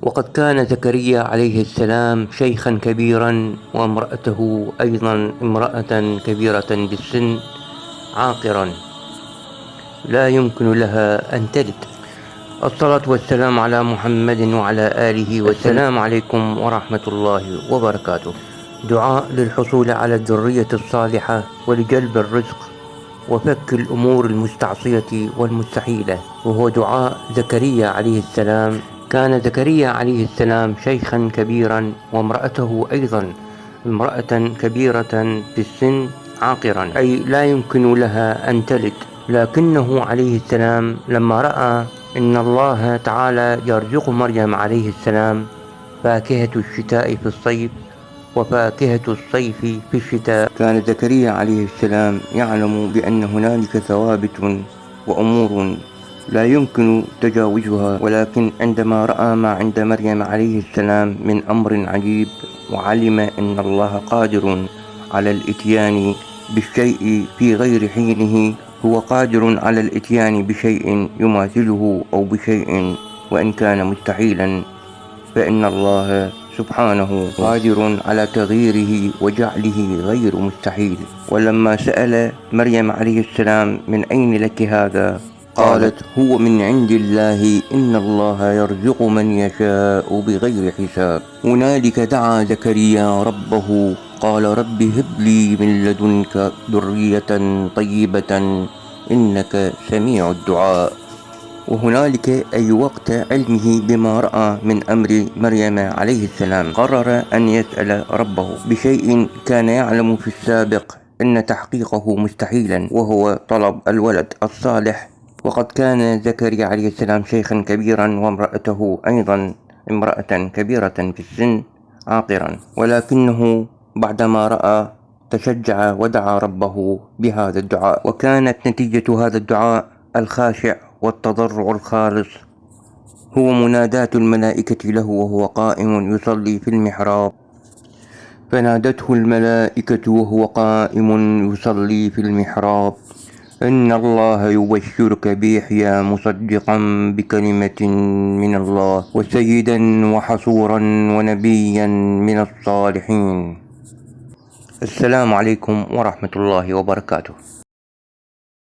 وقد كان زكريا عليه السلام شيخا كبيرا، وامرأته أيضا امرأة كبيرة بالسن عاقرا لا يمكن لها أن تلد. الصلاة والسلام على محمد وعلى آله والسلام عليكم ورحمة الله وبركاته. دعاء للحصول على الذرية الصالحة ولجلب الرزق وفك الأمور المستعصية والمستحيلة، وهو دعاء زكريا عليه السلام. كان زكريا عليه السلام شيخا كبيرا، وامرأته أيضا امرأة كبيرة في السن عاقرا، أي لا يمكن لها أن تلد. لكنه عليه السلام لما رأى إن الله تعالى يرزق مريم عليه السلام فاكهة الشتاء في الصيف وفاكهة الصيف في الشتاء، كان زكريا عليه السلام يعلم بأن هنالك ثوابت وأمور لا يمكن تجاوزها. ولكن عندما رأى ما عند مريم عليه السلام من أمر عجيب، وعلم أن الله قادر على الإتيان بالشيء في غير حينه، هو قادر على الإتيان بشيء يماثله أو بشيء وإن كان مستحيلا، فإن الله سبحانه قادر على تغييره وجعله غير مستحيل. ولما سأل مريم عليه السلام من أين لك هذا، قالت هو من عند الله، إن الله يرزق من يشاء بغير حساب. هنالك دعا زكريا ربه قال رب هب لي من لدنك ذرية طيبة إنك سميع الدعاء. وهنالك أي وقت علمه بما رأى من أمر مريم عليه السلام، قرر أن يسأل ربه بشيء كان يعلم في السابق أن تحقيقه مستحيلا، وهو طلب الولد الصالح. وقد كان زكريا عليه السلام شيخا كبيرا، وامرأته أيضا امرأة كبيرة في السن عاقرا، ولكنه بعدما رأى تشجع ودعا ربه بهذا الدعاء. وكانت نتيجة هذا الدعاء الخاشع والتضرع الخالص هو مناداة الملائكة له وهو قائم يصلي في المحراب. فنادته الملائكة وهو قائم يصلي في المحراب إن الله يبشرك بيحيى مصدقا بكلمة من الله وسيدا وحصورا ونبيا من الصالحين. السلام عليكم ورحمة الله وبركاته.